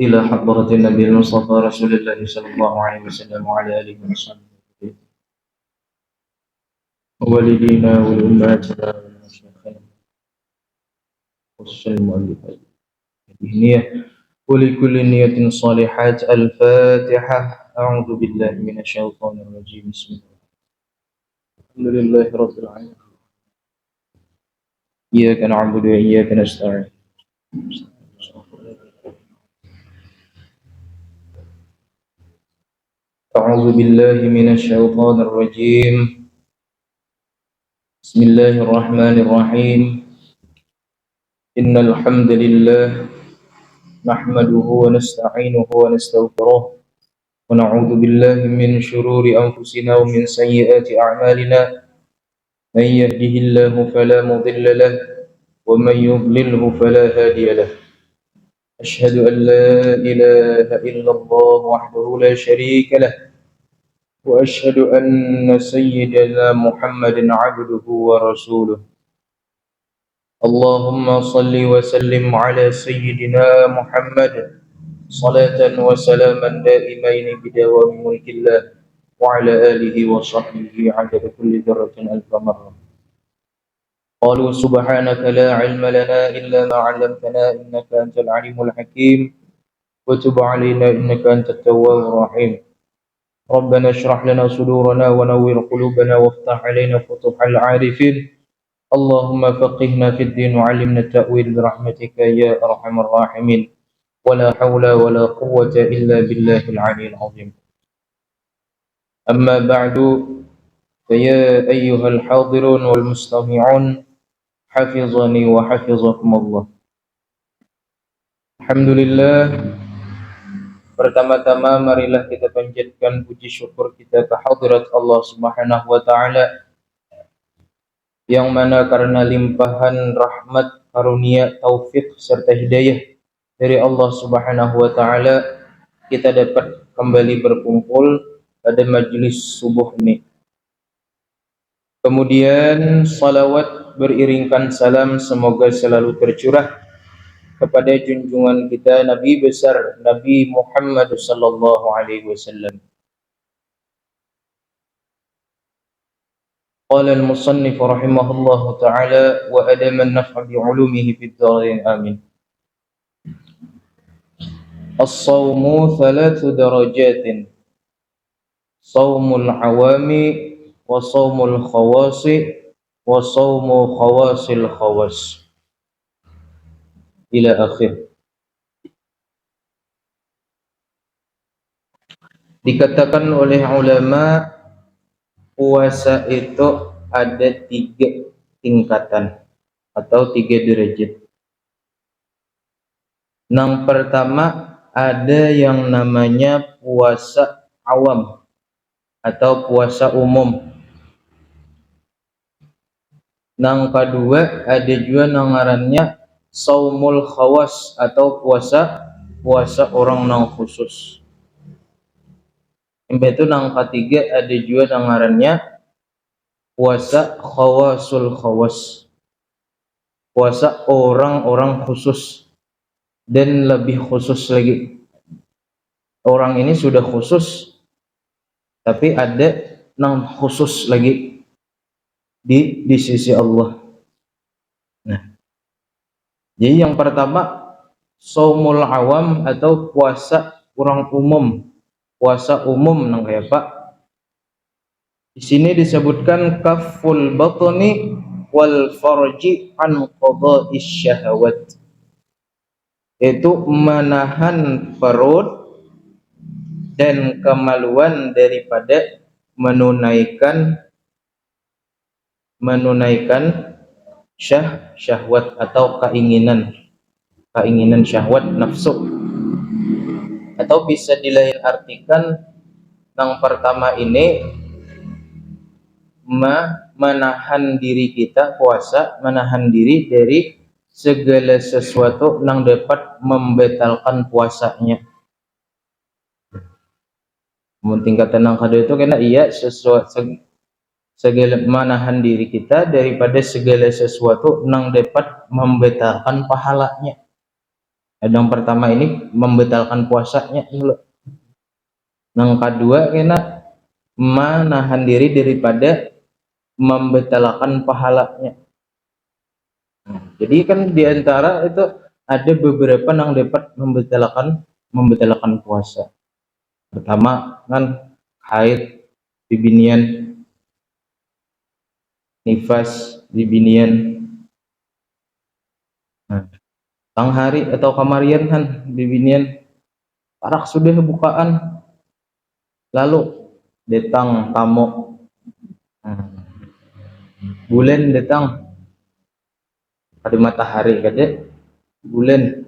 إلى حضرة النبي المصطفى رسول الله صلى الله عليه وسلم وعلى آله وصحبه ووالدينا والأمهاتنا والمشايخنا والمؤلفات الدينية ولكل نية صالحات. الفاتحة. أعوذ بالله من الشيطان الرجيم. بسم الله. الحمد لله رب العالمين. إياك نعبد وإياك نستعين. أعوذ بالله من الشيطان الرجيم. بسم الله الرحمن الرحيم. إن الحمد لله نحمده ونستعينه ونستغفره ونعوذ بالله من شرور أنفسنا ومن سيئات أعمالنا. من يهده الله فلا مضل له ومن يضلله فلا هادي له. أشهد أن لا إله إلا الله وحده لا شريك له وأشهد أن سيدنا محمدا عبده ورسوله. اللهم صل وسلم على سيدنا محمد صلاة وسلاما دائمين بدوام ملك الله وعلى آله وصحبه عدد كل ذرة ألف مرة. قالوا سبحانك لا علم لنا إلا ما علمتنا إنك أنت العليم الحكيم وتب علينا إنك أنت التواب الرحيم. ربنا اشرح لنا صدورنا ونور قلوبنا وافتح علينا فتوح العارفين. اللهم فقهنا في الدين وعلمنا التأويل برحمتك يا أرحم الراحمين. ولا حول ولا قوة إلا بالله العلي العظيم. أما بعد، فيا أيها الحاضرون والمستمعون حفظني وحفظكم الله. Alhamdulillah. Pertama-tama marilah kita panjatkan puji syukur kita ke hadirat Allah Subhanahu wa taala, yang mana karena limpahan rahmat, karunia, taufik serta hidayah dari Allah Subhanahu wa taala, kita dapat kembali berkumpul pada majlis subuh ini. Kemudian salawat beriringkan salam semoga selalu tercurah kepada junjungan kita Nabi besar Nabi Muhammad sallallahu alaihi wasallam. Qala al-musannif rahimahullahu ta'ala wa adama an-naf'a bi'ulumihi fid dharain amin. As-sawmu thalathu darajatin. Sawmul awami wa sawmul khawasi wa sawmu khawasil khawas. Ila akhir. Dikatakan oleh ulama, puasa itu ada 3 tingkatan atau 3 derajat. Yang pertama, ada yang namanya puasa awam atau puasa umum. Yang kedua, ada juga ngarannya saumul khawas atau puasa orang yang khusus. Itu yang ketiga, ada juga ngarannya puasa khawasul khawas, puasa orang-orang khusus. Dan lebih khusus lagi, orang ini sudah khusus, tapi ada yang khusus lagi di sisi Allah. Nah, jadi yang pertama saumul awam atau puasa orang umum, puasa umum nang kayak Pak. Di sini disebutkan kaful batni wal farji an qada'is syahawat, itu menahan perut dan kemaluan daripada menunaikan syahwat atau keinginan syahwat nafsu. Atau bisa dilain artikan, yang pertama ini menahan diri kita, puasa menahan diri dari segala sesuatu yang dapat membatalkan puasanya. Tingkatan yang kedua itu kena segala menahan diri kita daripada segala sesuatu yang dapat membatalkan pahalanya. Yang pertama ini membatalkan puasanya dulu. Yang kedua kena menahan diri daripada membatalkan pahalanya. Jadi kan diantara itu ada beberapa yang dapat membatalkan puasa. Pertama kan haid, bibinian, nifas, bibinian. Nah, tang hari atau kamarian kan bibinian parak sudah bukaan lalu datang tamu. Bulan datang pada matahari kade bulan.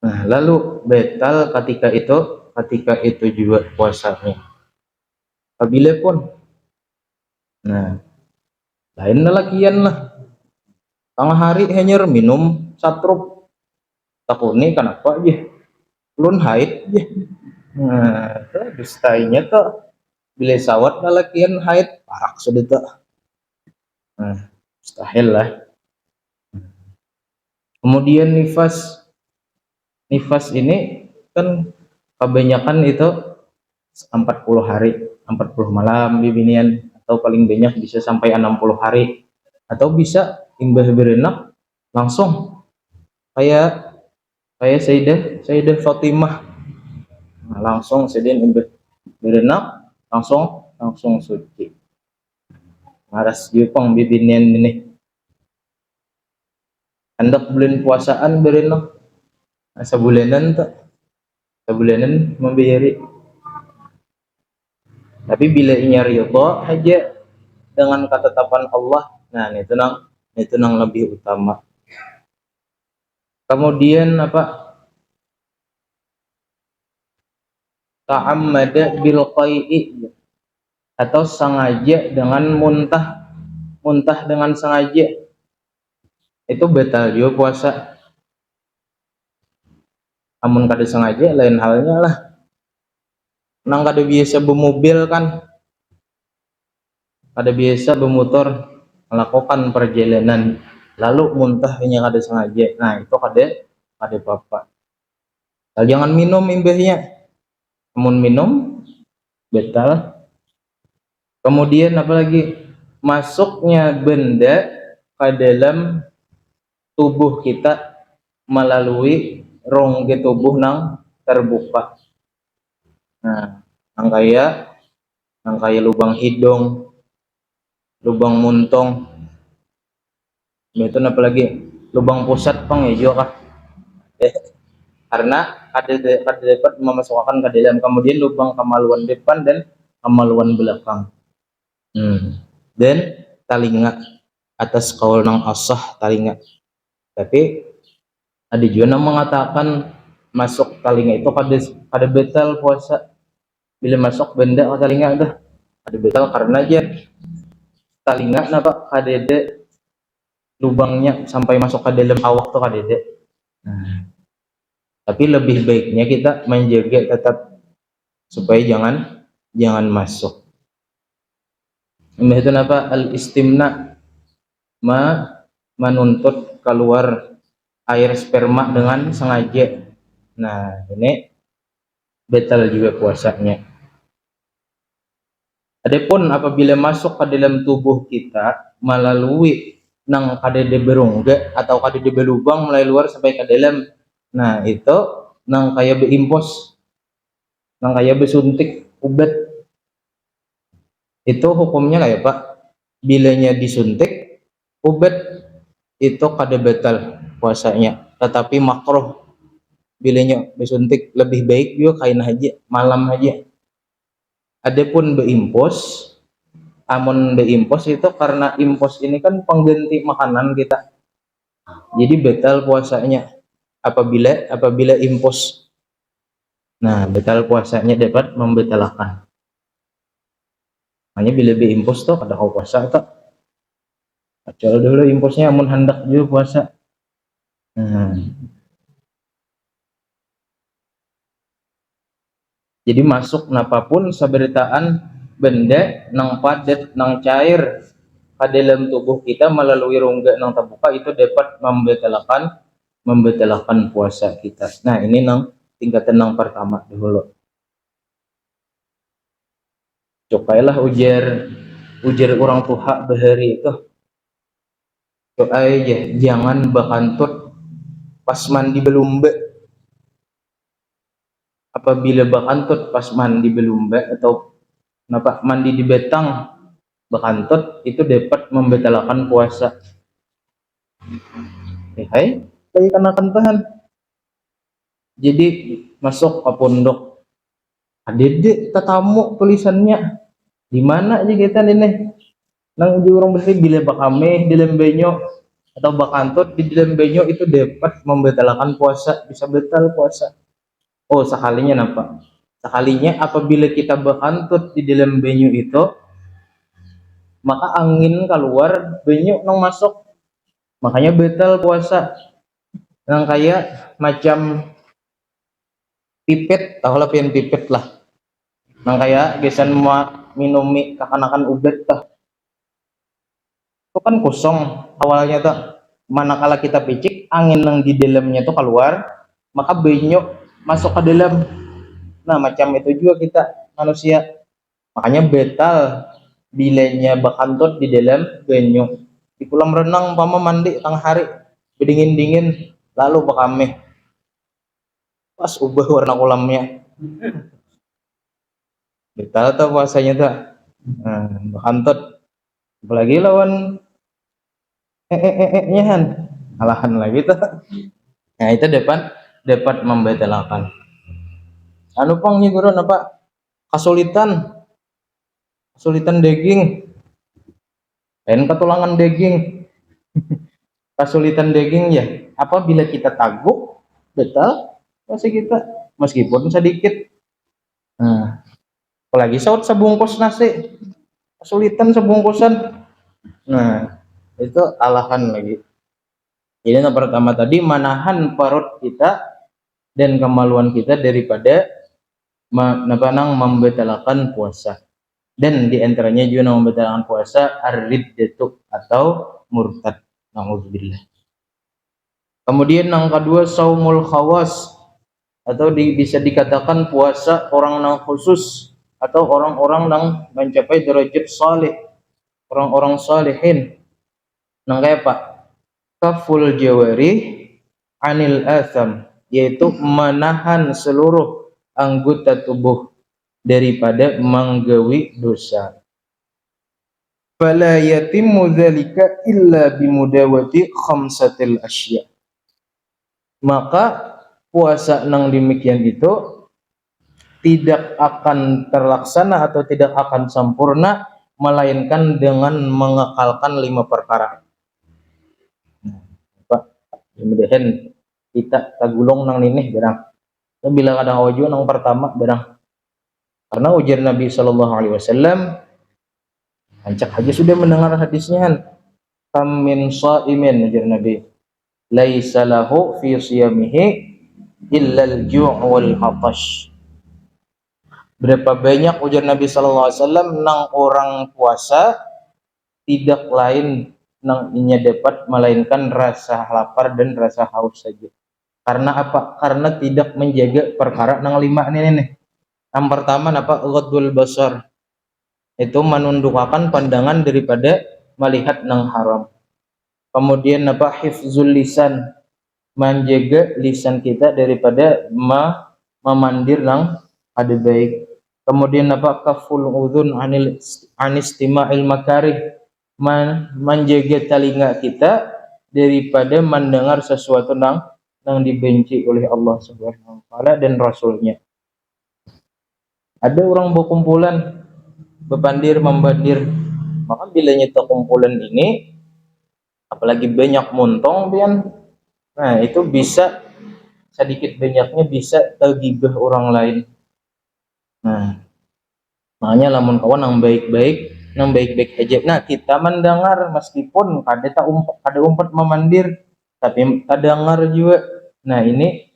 Nah, lalu batal ketika itu juga puasanya. Apabila pun, nah, lain lakian lah. Tengah hari hanya minum satrup. Takuni kenapa aja? Lun haid aja. Nah, dustainya tuh bila sawat lakian haid parak sudah tuh. Nah, mustahil lah. Kemudian nifas ini kan kebanyakan itu 40 hari, 40 malam bibinian, atau paling banyak bisa sampai 60 hari, atau bisa imbah berenak langsung kayak Sayyidah Fatimah. Nah, langsung sedin imbah berenak langsung suci. Maras jupang bibinian ini hendak bulan puasaan berenak sebulanan membayari. Tapi bila inya ridha aja dengan ketetapan Allah, nah itu nang lebih utama. Kemudian apa? Ta'ammada bil qai'i, atau sengaja dengan muntah dengan sengaja, itu batal juga puasa. Amun kada sengaja lain halnya lah. Nang kada biasa bermobil kan, kada biasa bermotor melakukan perjalanan lalu muntahnya kada sengaja, nah itu kada apa-apa. Jangan minum imbahnya, amun minum batal. Kemudian apalagi masuknya benda ke dalam tubuh kita melalui rongga tubuh nang terbuka. Nah, nang kaya lubang hidung, lubang muntung, itu apalagi lubang pusat pang hijau kah? Karena ada dapat memasukkan ke dalam. Kemudian lubang kemaluan depan dan kemaluan belakang. Dan talinga, atas kaul nang asah talinga. Tapi ada juga yang mengatakan masuk talinga itu kada batal puasa. Bila masuk benda ke talinga dah kada batal, karena aja talinga napa kadede lubangnya sampai masuk ke dalam awak tuh kadede. Tapi lebih baiknya kita menjaga tetap supaya jangan masuk. Itu apa? Al-istimna, menuntut keluar air sperma dengan sengaja. Nah, ini batal juga puasanya. Adapun apabila masuk ke dalam tubuh kita melalui nang kadede berongga atau kadede berlubang mulai luar sampai ke dalam, nah itu nang kaya beimpos, nang kaya besuntik ubat, itu hukumnya kayak Pak, bilanya disuntik ubat itu kada batal puasanya, tetapi makruh bilanya besuntik. Lebih baik juga kain aja malam aja. Adapun beimpos, amun beimpos itu karena impos ini kan pengganti makanan kita, jadi batal puasanya apabila impos. Nah, batal puasanya dapat membatalkan. Hanya bila beimpos tuh kada kau puasa tuh. Coba dulu imposnya amun hendak juga puasa. Jadi masuk napapun saberitaan benda nang padat nang cair ke dalam tubuh kita melalui rongga nang terbuka itu dapat membatalkan membatalkan puasa kita. Nah, ini nang tingkatan yang pertama dulu. Cukailah ujar orang tua bahari itu. Aja jangan bakantut pas mandi belumba. Apabila bakantut pas mandi belumba atau kenapa mandi di betang bakantut itu dapat membatalkan puasa. Hai, kayak kenakan tahan. Jadi masuk ke pondok, adede tetamu tulisannya di mana aja kita ini nang di orang bersih bila bakame di lembenyo atau bakantut di lembenyo itu dapat membatalkan puasa, bisa batal puasa. Oh, sekalinya napa? Sekalinya apabila kita bakantut di dalam benyo itu, maka angin keluar, benyo nang masuk, makanya batal puasa. Nang kayak macam pipet, tahu lah pian pipet lah. Nang kayak gesan mau minum mie kakanakan ubet tah. Itu kan kosong awalnya tuh. Manakala kita picik, angin yang di dalamnya tuh keluar, maka benyo masuk ke dalam. Nah, macam itu juga kita manusia. Makanya batal bilanya bakantut di dalam benyo. Di kolam renang pama mandi tengah hari berdingin-dingin lalu bakame pas ubah warna kolamnya. Batal tuh puasanya tuh. Nah, bakantut apalagi lawan nyahan alahan lagi tuh. Nah, itu dapat membatalkan. Anu pang guru apa? Kesulitan daging. Dan ketulangan daging. Kesulitan daging ya. Apabila kita taguk, betal masih kita meskipun sedikit. Nah, apalagi saut sebungkus nasi, kesulitan sebungkusan. Nah, itu alahan lagi. Jadi yang pertama tadi menahan perut kita dan kemaluan kita daripada membatalkan puasa. Dan diantaranya juga membatalkan puasa ar-riddatu atau murtad. Nauzubillah. Kemudian yang kedua saumul khawas atau bisa dikatakan puasa orang yang khusus atau orang-orang yang mencapai derajat saleh, orang-orang salihin. Nang kayak Pak kaful jawari anil atham, yaitu menahan seluruh anggota tubuh daripada menggawi dosa. Fala yatimmu dzalika illa bimudawati khamsatil asya. Maka puasa nang demikian itu tidak akan terlaksana atau tidak akan sempurna melainkan dengan mengekalkan 5 perkara. Pak, mudah-mudahan kita tagulong nang ninih berang. Bila kadang ojo nang pertama berang. Karena ujar Nabi Shallallahu Alaihi Wasallam, ancak aja sudah mendengar hadisnya. Kam min shaimin ujar Nabi, laisa lahu fi siyamihi illa al-ju' wal atash. Berapa banyak ujar Nabi Shallallahu Alaihi Wasallam nang orang puasa tidak lain nang inya dapat melainkan rasa lapar dan rasa haus saja. Karena apa? Karena tidak menjaga perkara nang 5 ini nih. Yang pertama apa? Ghaddul basar. Itu menundukkan pandangan daripada melihat nang haram. Kemudian apa? Hifzul lisan. Menjaga lisan kita daripada memandir nang ada baik. Kemudian apa? Kaful udhun anistima'il makarih. Menjaga telinga kita daripada mendengar sesuatu nang dibenci oleh Allah Subhanahu wa taala dan rasulnya. Ada orang berkumpulan bebandir membandir, maka bila nyata kumpulan ini apalagi banyak montong pian, nah itu bisa sedikit banyaknya bisa tergibah orang lain. Nah, makanya lamun kawan yang baik-baik aja. Nah, kita mendengar meskipun kada umpat memandir, tapi ada dengar juga. Nah, ini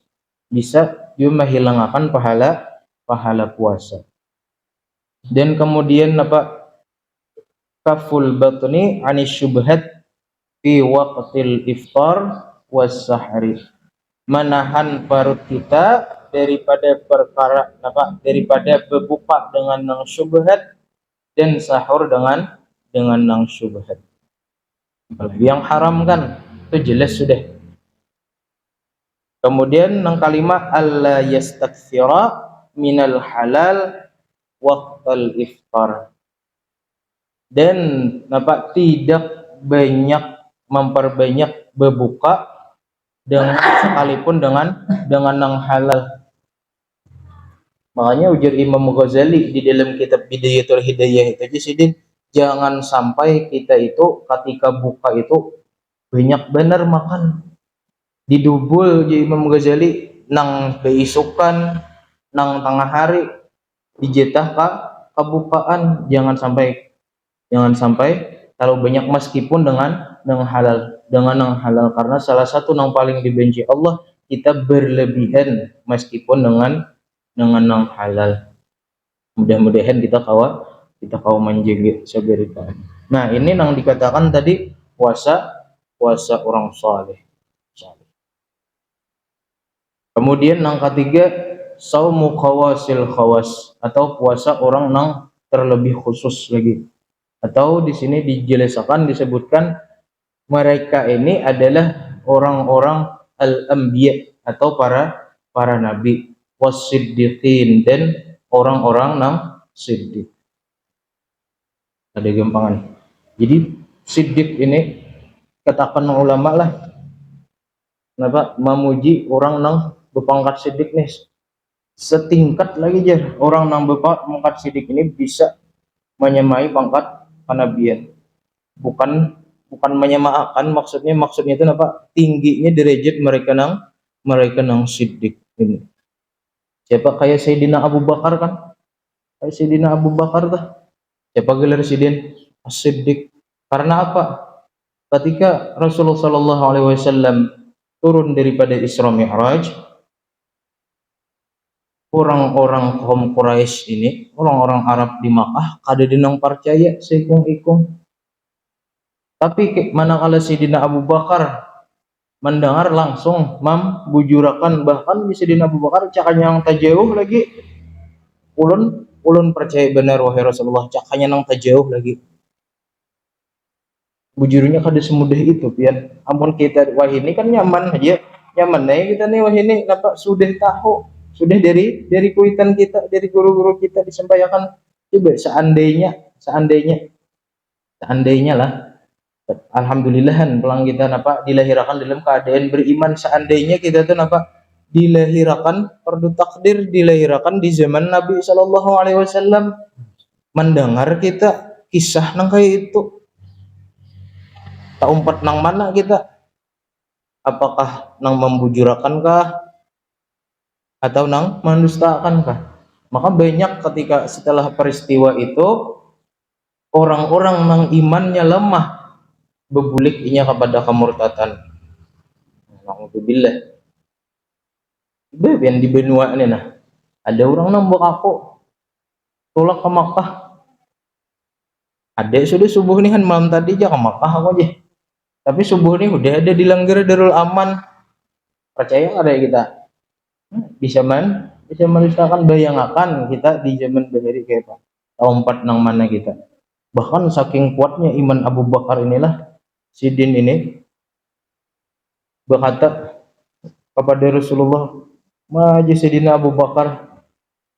bisa juga menghilangkan pahala puasa. Dan kemudian apa? Kaful batni anis syubhat fi waqtil iftar was sahri. menahan perut kita daripada perkara apa, daripada berbuka dengan nang syubhat dan sahur dengan nang syubhat. Apalagi yang haram kan itu jelas sudah. Kemudian nang kalimat alla yastakthira minal halal waqtal iftar, dan apa, tidak banyak memperbanyak berbuka dengan sekalipun dengan yang halal. Makanya ujar Imam Ghazali di dalam kitab Bidayatul Hidayah itu aja sidin, jangan sampai kita itu ketika buka itu banyak benar makan, didubul di Imam Ghazali nang beisukan nang tengah hari dijatah kebukaan, jangan sampai terlalu banyak meskipun dengan halal, yang halal, karena salah satu yang paling dibenci Allah kita berlebihan meskipun dengan yang halal. Mudah-mudahan kita kawa menjaga sabaritaan. Nah, ini yang dikatakan tadi puasa orang saleh. Kemudian yang ketiga, saumu khawasil khawas, atau puasa orang yang terlebih khusus lagi. Atau di sini dijelaskan, disebutkan mereka ini adalah orang-orang al-anbiya atau para nabi, wasiddiqin, dan orang-orang yang siddiq. Ada gampangan. Jadi siddiq ini katakan ulama lah, kenapa memuji orang yang berpangkat siddiq nih, setingkat lagi jar orang yang berpangkat siddiq ini bisa menyamai pangkat kenabian. Bukan menyamakan, maksudnya itu apa, tingginya derajat mereka nang siddiq ini. Siapa kayak Sayyidina Abu Bakar kan, kayak Sayyidina Abu Bakar tuh siapa gelar sidin as-siddiq. Karena apa, ketika Rasulullah Shallallahu Alaihi Wasallam turun daripada Isra Mi'raj, orang-orang kaum Quraisy ini, orang-orang Arab di Makkah kada dinang percaya seikung-ikung. Tapi manakala Sayyidina Abu Bakar mendengar, langsung membujurakan, bahkan Sayyidina Abu Bakar cakanya yang tajauh lagi, ulun percaya benar wahai Rasulullah, cakanya nang tajauh lagi. Bujurnya kada semudah itu pian. Ampun kita wah ini kan nyaman aja, nyaman aja kita nih wah ini apa, sudah tahu, sudah dari kuitan kita, dari guru-guru kita disampaikan. Coba seandainya lah, alhamdulillahan pelang kita napa dilahirkan dalam keadaan beriman. Seandainya kita tuh napa dilahirkan, perlu takdir dilahirkan di zaman Nabi Shallallahu Alaihi Wasallam, mendengar kita kisah nang kayak itu, tak umpat nang mana kita, apakah nang membujurakan kah atau nang mendustakan kah? Maka banyak ketika setelah peristiwa itu orang-orang nang imannya lemah bebulik inya kepada kemurtatan. Alhamdulillah. Yang di benua ini nah, ada orang nambah aku tolak ke Makkah. Ada sudah subuh nih kan, malam tadi aja ke Makkah aku aja. Tapi subuh nih udah ada di Langgar Darul Aman. Percaya ada kita? Bisa mendustakan, bayangkan kita di zaman bahari kayak Pak. Tahun 4 nang mana kita. Bahkan saking kuatnya iman Abu Bakar inilah, Sidin ini berkata kepada Rasulullah, "Maji Sidina Abu Bakar,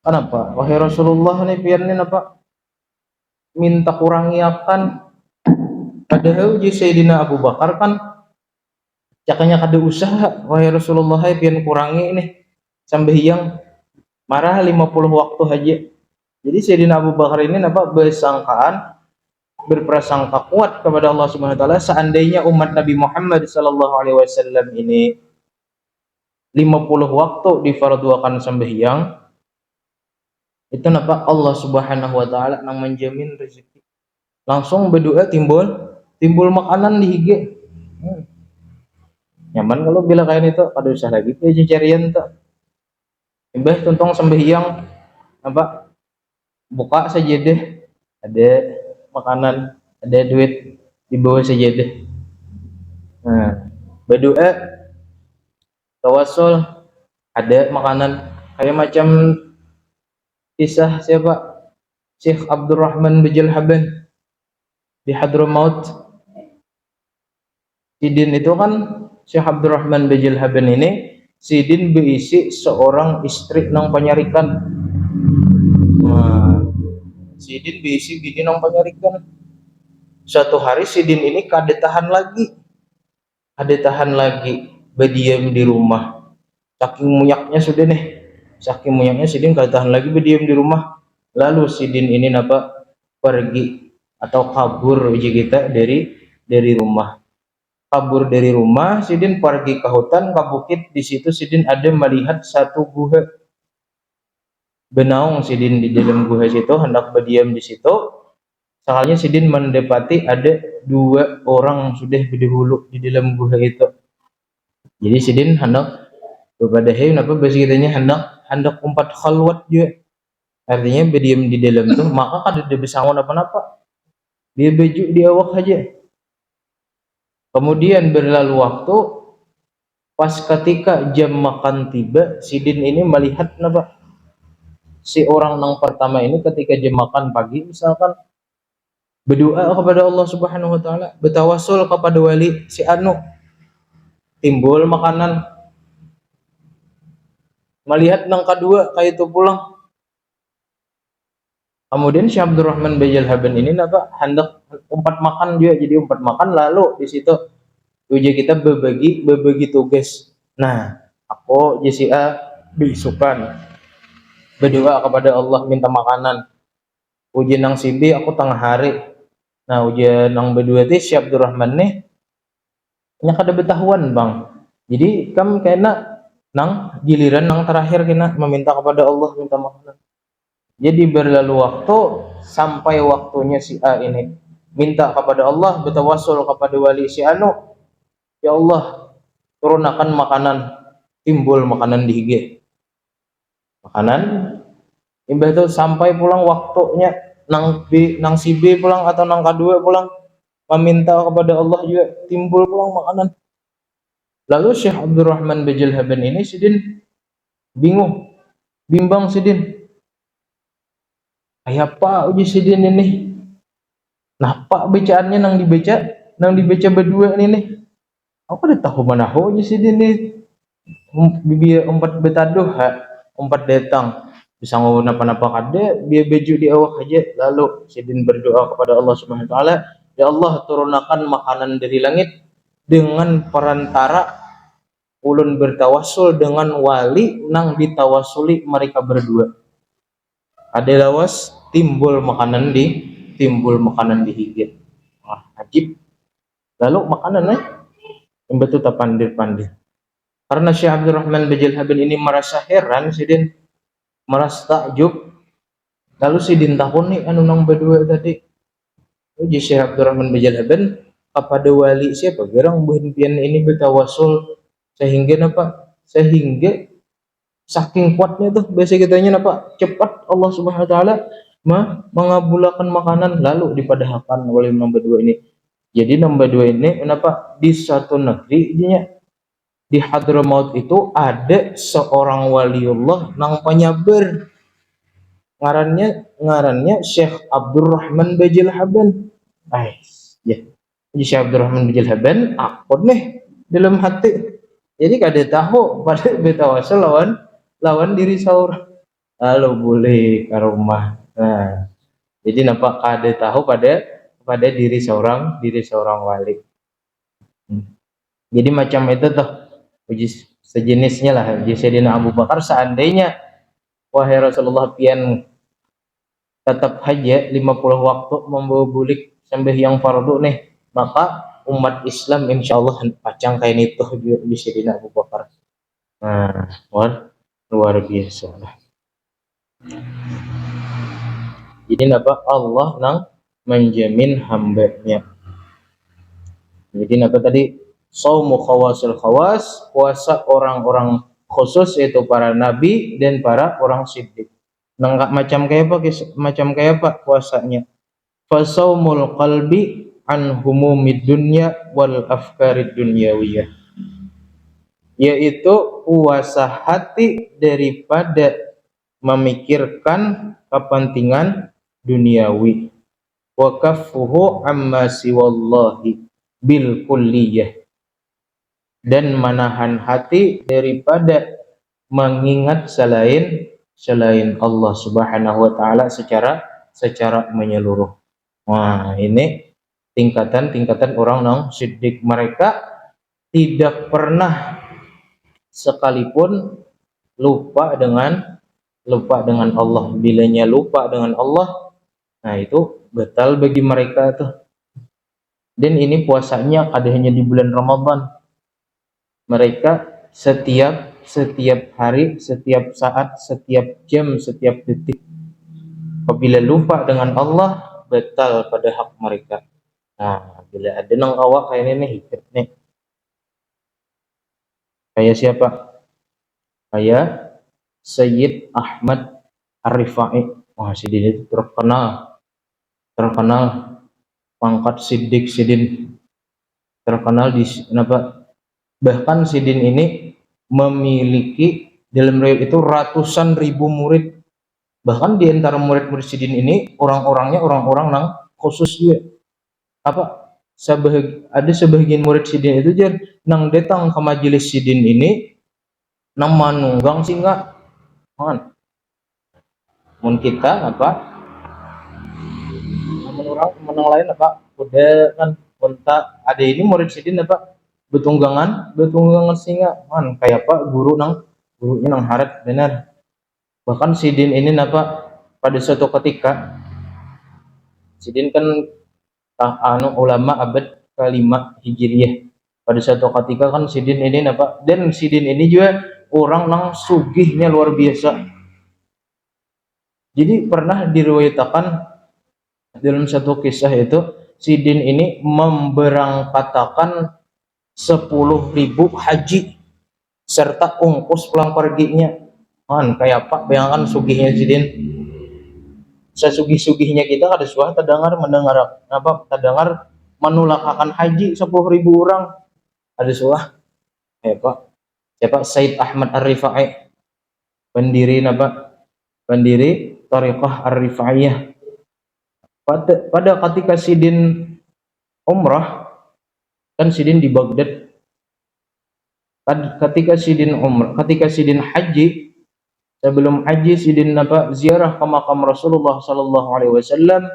kenapa? Wahai Rasulullah nih biar nih apa? Minta kurangi akan." Padahal uji Sayyidina Abu Bakar kan cakanya kada usaha, wahai Rasulullah biar kurangi nih sampai yang marah 50 waktu aja. Jadi Sayyidina Abu Bakar ini apa, berprasangka kuat kepada Allah Subhanahu wa taala, seandainya umat Nabi Muhammad sallallahu alaihi wasallam ini 50 waktu difarduakan sembahyang, itu napa Allah Subhanahu wa taala nang menjamin rezeki. Langsung berdoa timbul makanan di hige. Nyaman kalau bila kayak itu kada usah lagi carian tuh. Mbah tuntong sembahyang apa, buka saja deh, ada makanan, ada duit, dibawa saja deh. Nah, berdoa tawasul, ada makanan kayak macam kisah siapa, Syekh Abdurrahman Bajalhaban di Hadramaut. Sidin itu kan, Syekh Abdurrahman Bajalhaban ini sidin berisi seorang istri nang panyarikan. Nah, sidin berisi bini nang panyarikan. Suatu hari sidin ini kada tahan lagi berdiam di rumah. Saking munyaknya sudah nih, saking munyaknya sidin kada tahan lagi berdiam di rumah. Lalu sidin ini pergi atau kabur uji kita dari rumah. Kabur dari rumah, sidin pergi ke hutan, ke bukit. Di situ sidin ada melihat satu gua. Benaung sidin di dalam gua situ, hendak berdiam di situ. Soalnya sidin mendapati ada 2 orang sudah berdahulu di dalam gua itu. Jadi sidin hendak kepada hendak umpat khalwat juga. Artinya berdiam di dalam tuh, maka kada ada besangon apa-apa. Dia baju di awak saja. Kemudian berlalu waktu, pas ketika jam makan tiba, sidin ini melihat si orang yang pertama ini ketika jam makan pagi misalkan berdoa kepada Allah Subhanahu wa taala, bertawasul kepada wali si anu, timbul makanan. Melihat nang kedua kayak itu pulang. Kemudian Syekh Abdurrahman Bajalhaban ini hendak umpat makan juga, jadi umpat makan. Lalu di situ uji kita berbagi tugas. Nah, aku JCA beisukan berdoa kepada Allah minta makanan. Uji nang sibi aku tengah hari. Nah, uji nang berdua ti Syekh Abdurrahman nih nya kada betahuan bang. Jadi kam kena nang giliran nang terakhir kena meminta kepada Allah minta makanan. Jadi berlalu waktu sampai waktunya si A ini minta kepada Allah, bertawasul kepada wali si anu, ya Allah turunkan makanan, timbul makanan di hige. Makanan imbah itu sampai pulang waktunya nang si B pulang atau nang kedua pulang meminta kepada Allah juga timbul pulang makanan. Lalu Syekh Abdurrahman Bajalhaban ini sidin bimbang sidin. Kayak apa uji sidin ini? Napa bacaannya nang dibaca berdua ini? Aku udah tahu mana uji sidin ini. Bibi umpat betaduh, umpat datang. Bisa ngomong apa-apa kada, biar baju di awak aja. Lalu sidin berdoa kepada Allah Subhanahu wa taala, ya Allah turunkan makanan dari langit dengan perantara ulun bertawasul dengan wali nang ditawasuli mereka berdua. Ada lawas timbul makanan di higit. Wah, ajib. Lalu makanannya yang betul tak pandir. Karena Syekh Abdurrahman Bajalhaban ini merasa heran, sidin merasa takjub. Lalu sidin takun nih anu nang berdua tadi. Uji Syekh Abdurrahman Bajalhaban kepada wali siapa? Gerang buhimpian ini bertawasul sehingga saking kuatnya tuh biasa kitanya cepat Allah Subhanahu wa taala mengabulkan makanan lalu dipadahkan oleh nomor 2 ini. Jadi nomor 2 ini di satu negeri di Hadramaut itu ada seorang waliullah nang penyabar ngarannya Syekh Abdurrahman Bajalhaban. Ya. Jadi Syekh Abdurrahman Bajalhaban akun nih dalam hati. Jadi kada tahu pada betawasul lawan diri sahur. Lalu boleh ke rumah. Nah, jadi kada tahu pada diri seorang wali. Jadi macam itu tuh uji sejenisnya lah. Uji Sayyidina Abu Bakar seandainya wahai Rasulullah pian tetap haja 50 waktu membawa bulik sembahyang fardu nih, maka umat Islam insyaallah pacang kain itu di Sayyidina Abu Bakar. Nah, luar biasa lah. Jadi Allah nang menjamin hambanya. Jadi tadi saumu khawasil khawas, puasa orang-orang khusus yaitu para nabi dan para orang siddiq. Macam kayak apa puasanya? Fasaumul qalbi an humumid dunya wal afkarid dunyawiyah. yaitu puasa hati daripada memikirkan kepentingan duniawi. Wa kaffuhu amma siwallahi bil kulliyah, dan menahan hati daripada mengingat selain Allah Subhanahu wa taala secara menyeluruh. Wah, ini tingkatan-tingkatan orang yang siddiq. Mereka tidak pernah sekalipun lupa dengan Allah. Bilanya lupa dengan Allah, nah itu batal bagi mereka tuh. Dan ini puasanya ada hanya di bulan Ramadan. Mereka setiap hari, setiap saat, setiap jam, setiap detik, apabila lupa dengan Allah, batal pada hak mereka. Nah, bila ada nang awak kayak ini hikit nih. Kayak siapa? Kayak Sayyid Ahmad Ar-Rifai. Wah, Sidin itu terkenal pangkat Siddiq Sidin, terkenal di kenapa? Bahkan Sidin ini memiliki dalam riwayat itu ratusan ribu murid. Bahkan di antara murid-murid Sidin ini orang-orangnya orang-orang yang khusus juga. Ada sebagian murid Sidin itu jar nang datang ke majelis Sidin ini nang manunggang singa kan. Mun kita menang lain udah kan kontak ada ini murid Sidin betunggangan singa kan kayak gurunya nang harat benar. Bahkan Sidin ini pada suatu ketika Sidin kan ulama abad ke-5 Hijriyah. Pada suatu ketika kan Sidin ini dan Sidin ini juga orang nang sugihnya luar biasa. Jadi pernah diriwayatkan dalam satu kisah itu Sidin ini memberangkatkan 10.000 haji serta ongkos pulang perginya. Kan kayak apa bayangkan sugihnya Sidin. Sesugih-sugihnya kita ada suah terdengar menulakakan haji 10.000 orang. Ada suah siapa Sayyid Ahmad Ar-Rifai, pendiri Thariqah Ar-Rifaiyah. Pada ketika Sidin umrah, kan Sidin di Baghdad. Ketika Sidin haji, sebelum haji Sidin ziarah ke makam Rasulullah sallallahu alaihi wasallam.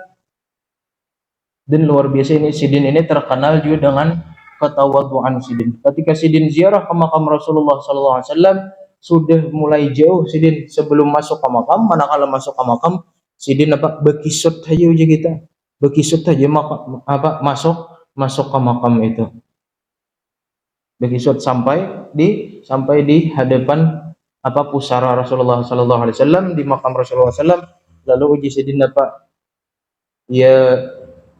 Dan luar biasa ini Sidin ini terkenal juga dengan ketawaduan Sidin. Ketika Sidin ziarah ke makam Rasulullah sallallahu alaihi wasallam, sudah mulai jauh Sidin sebelum masuk ke makam. Manakala masuk ke makam, Sidin bekisut aja uji kita, bekisut aja masuk ke makam itu, bekisut sampai di hadapan pusara Rasulullah sallallahu alaihi wasallam, di makam Rasulullah sallam. Lalu uji Sidin ya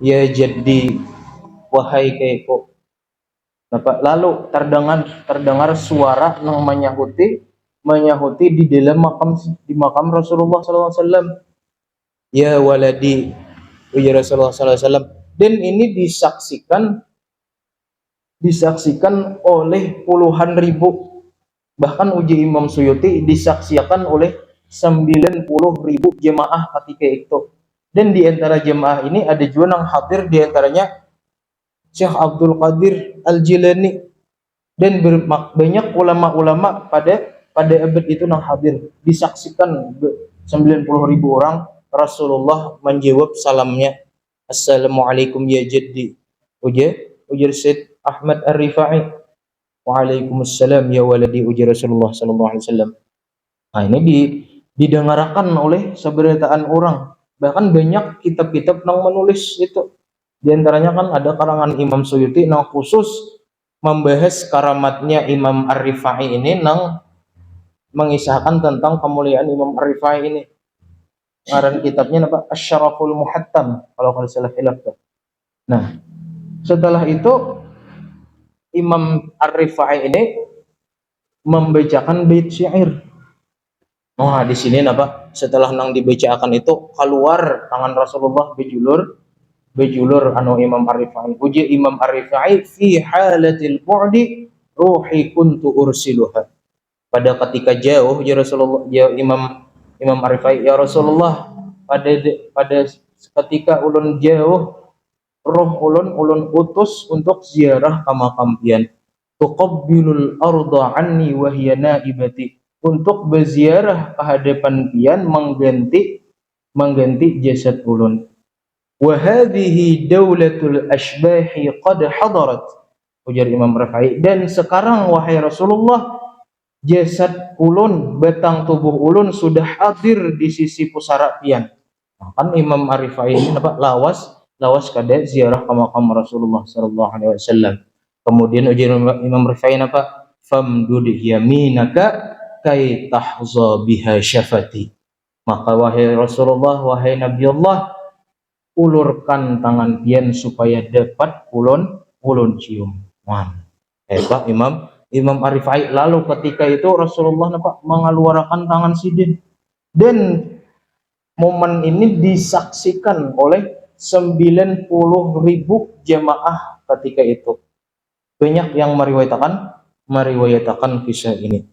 jadi wahai keiko. Lalu terdengar suara yang menyahuti di dalam makam Rasulullah sallallahu alaihi wasallam. Ya waladi, ujar Rasulullah sallallahu alaihi wasallam. Dan ini disaksikan oleh puluhan ribu, bahkan uji Imam Suyuti disaksikan oleh 90.000 jemaah ketika itu. Dan di antara jemaah ini ada juga yang hadir, di antaranya Syekh Abdul Qadir Al-Jilani, dan banyak ulama-ulama pada abad itu yang hadir. Disaksikan 90.000 orang. Rasulullah menjawab salamnya, Assalamualaikum ya jaddi. Ujar Syed Ahmad Ar-Rifai. Waalaikumsalam ya waladi, ujar Rasulullah sallallahu alaihi wasallam. Nah, ini didengarkan oleh seberataan orang. Bahkan banyak kitab-kitab yang menulis itu. Di antaranya kan ada karangan Imam Suyuti yang khusus membahas karamatnya Imam Ar-Rifai ini, yang mengisahkan tentang kemuliaan Imam Ar-Rifai ini. Ngaran kitabnya Asy-Syaraful Muhattam kalau salah khilaf. Nah, setelah itu Imam Ar-Rifai ini membacakan bait syair. Nah, di sini setelah nang dibacakan itu keluar tangan Rasulullah bejulur Imam Ar-Rifai. Uji Imam Ar-Rifai fi halatil bu'di ruhi kuntu ursiluha. Pada ketika jauh ya Rasulullah, ya Imam Arifai, ya Rasulullah, pada ketika ulun jauh, roh ulun utus untuk ziarah ka makam pian. Tuqabbilul arda anni wa hiya naibati, untuk berziarah ke hadapan pian mengganti jasad ulun. Wa hadhihi daulatul ashbahi qad hadarat, ujar Imam Rafai, dan sekarang wahai Rasulullah, jasad ulun, batang tubuh ulun sudah hadir di sisi pusara pian. Kan Imam Arifai ini apa, lawas kada ziarah ke makam Rasulullah sallallahu alaihi wasallam. Kemudian ujar Imam Rifai apa, famdud yaminaka kai tahza biha syafati, maka wahai Rasulullah, wahai Nabi Allah, ulurkan tangan pian supaya dapat ulun cium. Man, hebat Imam Arifai. Lalu ketika itu Rasulullah mengeluarkan tangan sidin, dan momen ini disaksikan oleh 90.000 jamaah ketika itu. Banyak yang meriwayatkan kisah ini.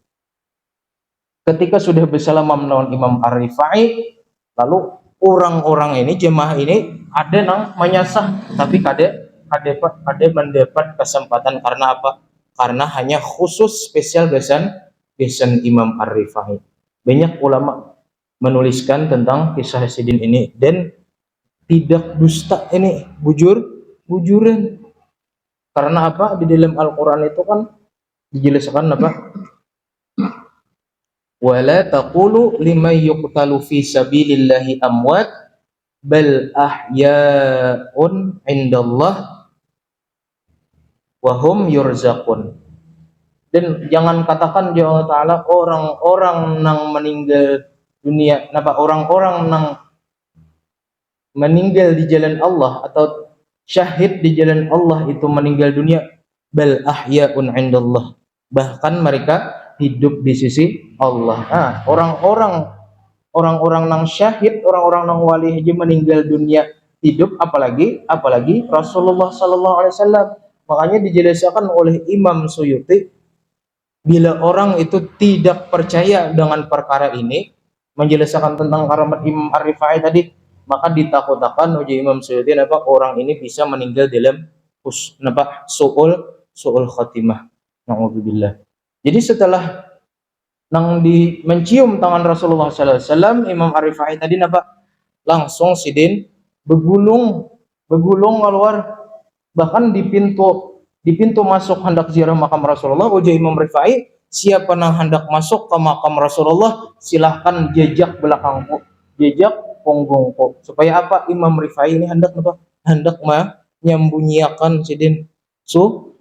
Ketika sudah bersalaman melawan Imam Arifai, lalu orang-orang ini, jemaah ini, ada yang menyasah, tapi kada mendapat kesempatan. Karena apa? Karena hanya khusus spesial besan Imam Arifai. Banyak ulama menuliskan tentang kisah sidin ini, dan tidak dusta ini, bujuran. Karena apa? Di dalam Al-Quran itu kan dijelaskan apa? Wala taqulu liman yuqtalu fi sabilillahi amwat bal ahya'un indallah wa hum yurzaqun. Dan jangan katakan ya Allah Ta'ala, orang-orang nang meninggal dunia, orang-orang nang meninggal di jalan Allah atau syahid di jalan Allah itu meninggal dunia, bal ahya'un indallah, bahkan mereka hidup di sisi Allah. Orang-orang nang syahid, orang-orang nang wali aja meninggal dunia hidup, apalagi Rasulullah sallallahu alaihi wasallam. Makanya dijelaskan oleh Imam Suyuti, bila orang itu tidak percaya dengan perkara ini, menjelaskan tentang karamat Imam Arifai tadi, maka ditakutkan oleh Imam Suyuti orang ini bisa meninggal dalam su'ul khatimah. Na'udzubillah. Jadi setelah mencium tangan Rasulullah sallallahu alaihi wasallam, Imam Arifai tadi langsung sidin begulung keluar, bahkan di pintu masuk hendak ziarah makam Rasulullah, ujar Imam Rifai, siapa yang hendak masuk ke makam Rasulullah silahkan jejak belakangku, jejak punggungku. Supaya apa? Imam Rifai ini hendak menyembunyikan sidin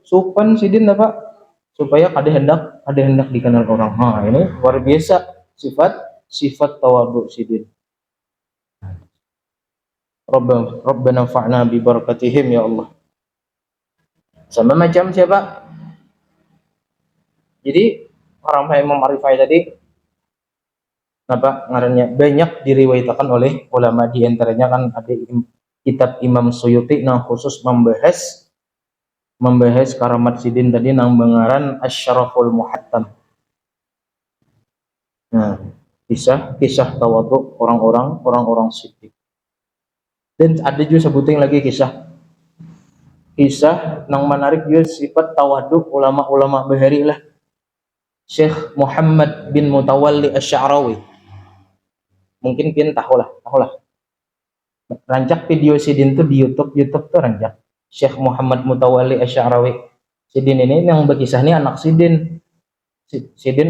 supan sidin supaya ada hendak dikenal orang. Ini luar biasa sifat tawadhu sidin. Rabbana fa'na bi barakatihim ya Allah. Sama macam siapa? Jadi orang Imam Arifai tadi ngarannya banyak diriwayatkan oleh ulama, di antaranya kan ada kitab Imam Suyuti yang khusus membahas karamat sidin tadi nang mengaran Asy-Syaraful Muhattam. Nah, kisah tawadhu orang-orang siddiq. Dan ada juga sebutin lagi kisah nang menarik juga sifat tawadhu ulama-ulama bahari lah. Syekh Muhammad bin Mutawalli Asy-Sya'rawi. Mungkin pian tahulah. Rancak video sidin tuh di YouTube tuh rancak. Syekh Muhammad Mutawalli Asy-Sya'rawi. Sidin ini yang berkisah ini anak sidin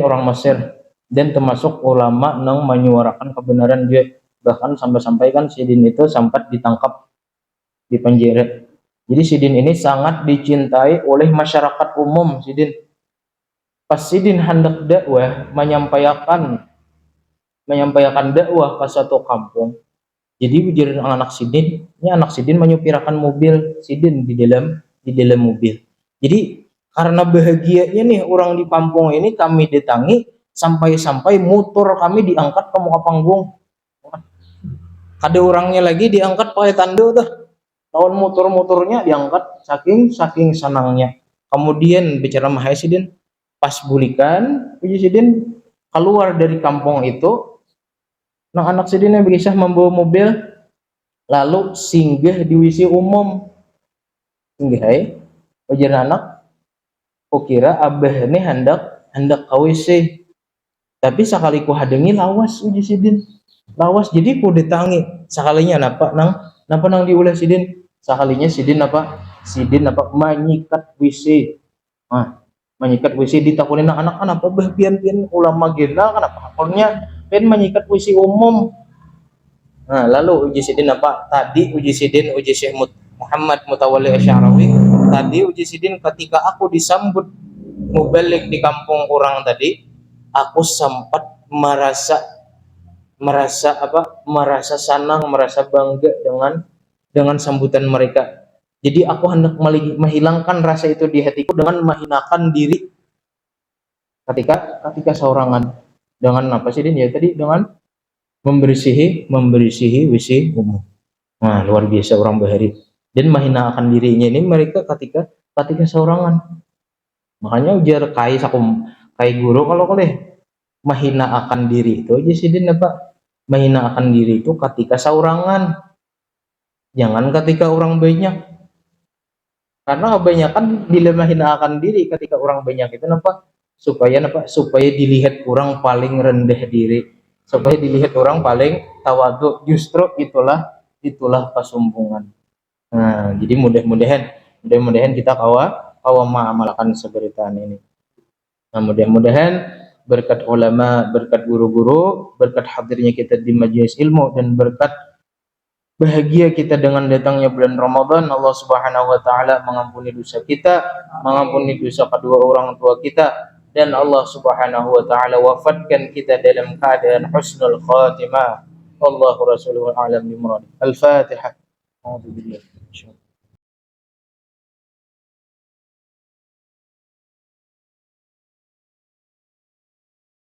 orang Mesir, dan termasuk ulama yang menyuarakan kebenaran juga. Bahkan sampai kan sidin itu sempat ditangkap di penjara. Jadi sidin ini sangat dicintai oleh masyarakat umum. Pas sidin hendak dakwah, menyampaikan dakwah ke satu kampung. Jadi ujar anak sidin menyupirakan mobil sidin di dalam mobil. Jadi karena bahagianya nih orang di kampung ini, kami datangi sampai motor kami diangkat ke muka panggung. Ada orangnya lagi diangkat pakai tanda tuh. Tahun motornya diangkat saking senangnya. Kemudian bicara mahal sidin pas bulikan uji sidin keluar dari kampung itu, nah anak sidin yang bisa membawa mobil lalu singgah di WC umum. Singgah ujar anak, kukira abah ini hendak hendak ke WC, tapi sekali ku hadengi lawas uji sidin, lawas jadi ku ditangi sekalinya napa nang diulah sidin, sekalinya sidin apa menyikat WC. Nah, menyikat WC ditakutin anak apa bah pian ulama gena kenapa akhirnya pian menyikat WC umum. Nah, lalu uji sidin apa tadi uji sidin uji Syekh Muhammad Mutawalli Asy'arawi tadi uji sidin ketika aku disambut mubalik di kampung orang tadi, aku sempat merasa senang, merasa bangga dengan sambutan mereka. Jadi aku hendak menghilangkan rasa itu di hatiku dengan menghinakan diri ketika seorangan, dengan apa sih din ya tadi, dengan membersihi WC umum. Nah, luar biasa orang Bahari. Dan menghinakan dirinya ini mereka ketika seorangan. Makanya ujar kai guru kalau boleh menghinakan diri itu aja sih din apa? Menghinakan diri itu ketika seorangan. Jangan ketika orang banyak. Karena kebanyakan bila menghinakan diri ketika orang banyak itu supaya dilihat orang paling rendah diri, supaya dilihat orang paling tawadhu. Justru itulah kesombongan. Nah, jadi mudah-mudahan kita kawa mengamalkan seberitaan ini. Nah, mudah-mudahan berkat ulama, berkat guru-guru, berkat hadirnya kita di majelis ilmu, dan berkat bahagia kita dengan datangnya bulan Ramadan, Allah Subhanahu wa taala mengampuni dosa kita, mengampuni dosa kedua orang tua kita, dan Allah Subhanahu wa taala wafatkan kita dalam keadaan husnul khatimah. Wallahu rasuluhu a'lam bi murad. Al-Fatihah. A'udzu billahi